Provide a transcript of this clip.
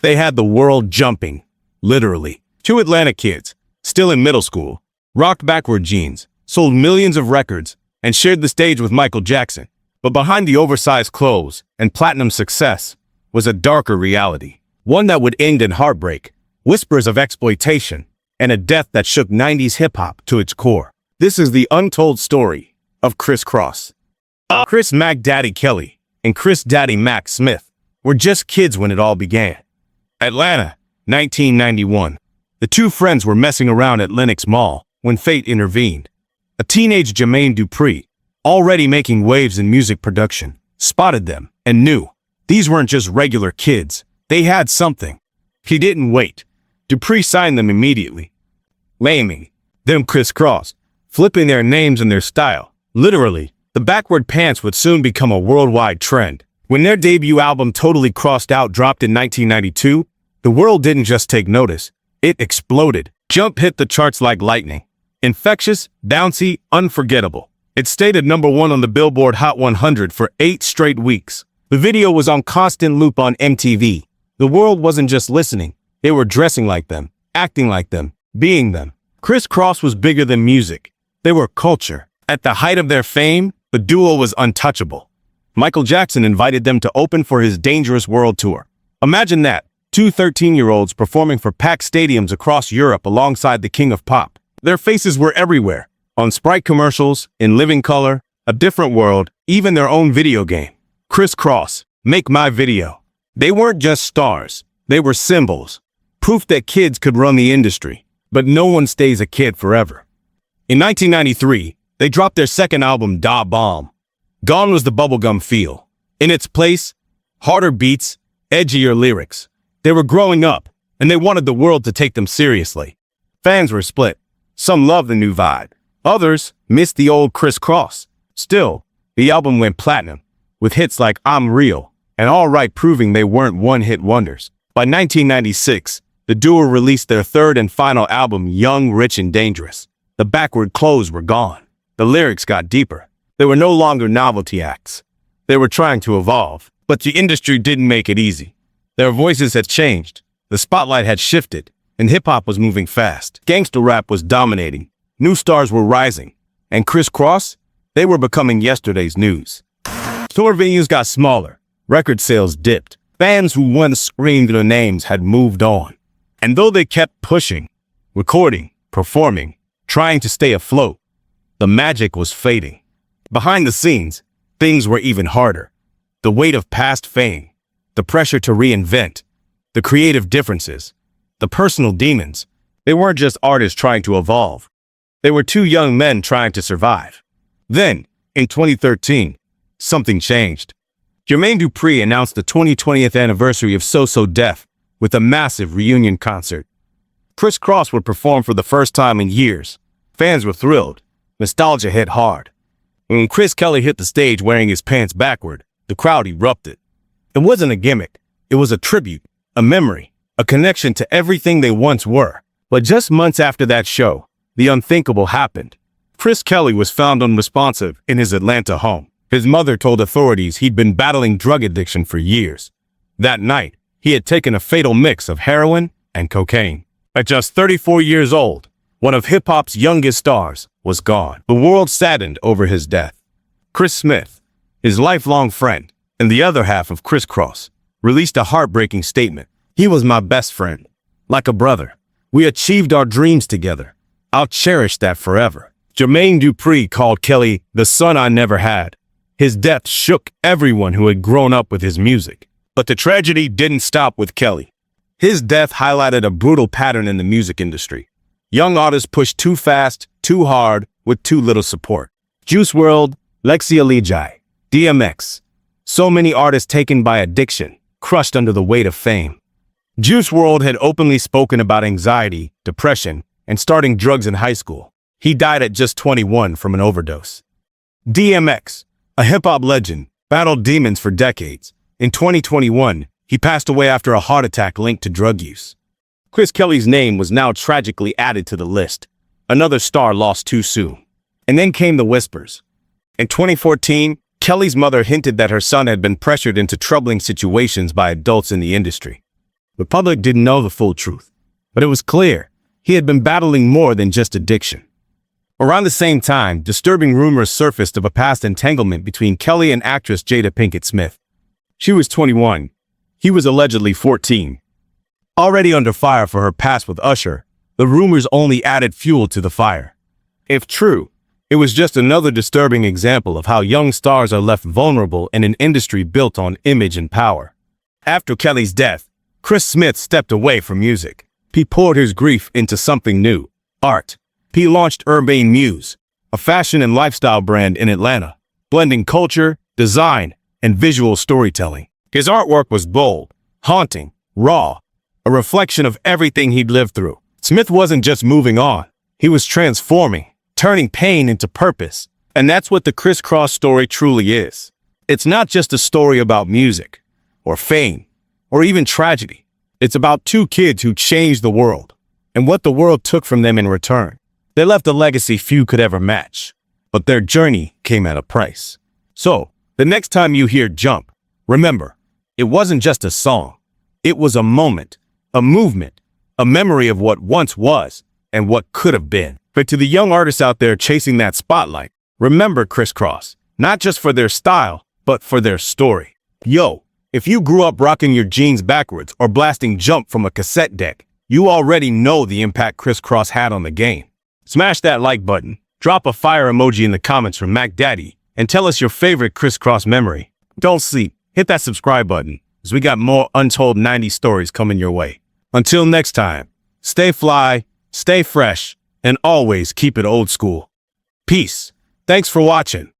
They had the world jumping, literally. Two Atlanta kids, still in middle school, rocked backward jeans, sold millions of records, and shared the stage with Michael Jackson. But behind the oversized clothes and platinum success was a darker reality, one that would end in heartbreak, whispers of exploitation, and a death that shook 90s hip-hop to its core. This is the untold story of Kris Kross. Kris Mac Daddy Kelly and Kris Daddy Mac Smith were just kids when it all began. Atlanta, 1991. The two friends were messing around at Lenox Mall when fate intervened. A teenage Jermaine Dupri, already making waves in music production, spotted them and knew these weren't just regular kids. They had something. He didn't wait. Dupri signed them immediately, naming them Kris Kross, flipping their names and their style. Literally, the backward pants would soon become a worldwide trend. When their debut album Totally Crossed Out dropped in 1992, the world didn't just take notice, it exploded. Jump hit the charts like lightning. Infectious, bouncy, unforgettable. It stayed at #1 on the Billboard Hot 100 for 8 straight weeks. The video was on constant loop on MTV. The world wasn't just listening, they were dressing like them, acting like them, being them. Kris Kross was bigger than music. They were culture. At the height of their fame, the duo was untouchable. Michael Jackson invited them to open for his Dangerous World Tour. Imagine that, two 13-year-olds performing for packed stadiums across Europe alongside the king of pop. Their faces were everywhere, on Sprite commercials, in living color, A Different World, even their own video game. Kris Kross, Make My Video. They weren't just stars, they were symbols, proof that kids could run the industry. But no one stays a kid forever. In 1993, they dropped their second album, Da Bomb. Gone was the bubblegum feel. In its place, harder beats, edgier lyrics. They were growing up, and they wanted the world to take them seriously. Fans were split. Some loved the new vibe. Others missed the old Kris Kross. Still, the album went platinum, with hits like I'm Real and All Right proving they weren't one-hit wonders. By 1996, the duo released their third and final album, Young, Rich, and Dangerous. The backward clothes were gone. The lyrics got deeper. They were no longer novelty acts. They were trying to evolve, but the industry didn't make it easy. Their voices had changed. The spotlight had shifted, and hip-hop was moving fast. Gangsta rap was dominating. New stars were rising. And Kris Kross? They were becoming yesterday's news. Tour venues got smaller. Record sales dipped. Fans who once screamed their names had moved on. And though they kept pushing, recording, performing, trying to stay afloat, the magic was fading. Behind the scenes, things were even harder. The weight of past fame, the pressure to reinvent, the creative differences, the personal demons. They weren't just artists trying to evolve. They were two young men trying to survive. Then, in 2013, something changed. Jermaine Dupri announced the 20th anniversary of So Def with a massive reunion concert. Kris Kross would perform for the first time in years. Fans were thrilled. Nostalgia hit hard. When Kris Kelly hit the stage wearing his pants backward, the crowd erupted. It wasn't a gimmick. It was a tribute, a memory, a connection to everything they once were. But just months after that show, the unthinkable happened. Kris Kelly was found unresponsive in his Atlanta home. His mother told authorities he'd been battling drug addiction for years. That night, he had taken a fatal mix of heroin and cocaine. At just 34 years old, one of hip-hop's youngest stars was gone. The world saddened over his death. Kris Smith, his lifelong friend, and the other half of Kris Kross, released a heartbreaking statement. He was my best friend, like a brother. We achieved our dreams together. I'll cherish that forever. Jermaine Dupri called Kelly the son I never had. His death shook everyone who had grown up with his music. But the tragedy didn't stop with Kelly. His death highlighted a brutal pattern in the music industry. Young artists pushed too fast, too hard, with too little support. Juice WRLD, Lexi Alijai, DMX. So many artists taken by addiction, crushed under the weight of fame. Juice WRLD had openly spoken about anxiety, depression, and starting drugs in high school. He died at just 21 from an overdose. DMX, a hip-hop legend, battled demons for decades. In 2021, he passed away after a heart attack linked to drug use. Kris Kelly's name was now tragically added to the list. Another star lost too soon. And then came the whispers. In 2014, Kelly's mother hinted that her son had been pressured into troubling situations by adults in the industry. The public didn't know the full truth, but it was clear he had been battling more than just addiction. Around the same time, disturbing rumors surfaced of a past entanglement between Kelly and actress Jada Pinkett Smith. She was 21. He was allegedly 14. Already under fire for her past with Usher, the rumors only added fuel to the fire. If true, it was just another disturbing example of how young stars are left vulnerable in an industry built on image and power. After Kelly's death, Kris Smith stepped away from music. He poured his grief into something new, art. He launched Urbane Muse, a fashion and lifestyle brand in Atlanta, blending culture, design, and visual storytelling. His artwork was bold, haunting, raw, a reflection of everything he'd lived through. Smith wasn't just moving on, he was transforming, turning pain into purpose. And that's what the Kris Kross story truly is. It's not just a story about music, or fame, or even tragedy. It's about two kids who changed the world, and what the world took from them in return. They left a legacy few could ever match, but their journey came at a price. So, the next time you hear Jump, remember, it wasn't just a song. It was a moment, a movement, a memory of what once was and what could have been. But to the young artists out there chasing that spotlight, remember Kris Kross, not just for their style, but for their story. Yo, if you grew up rocking your jeans backwards or blasting Jump from a cassette deck, you already know the impact Kris Kross had on the game. Smash that like button, drop a fire emoji in the comments from Mac Daddy, and tell us your favorite Kris Kross memory. Don't sleep, hit that subscribe button, as we got more untold 90s stories coming your way. Until next time, stay fly, stay fresh, and always keep it old school. Peace. Thanks for watching.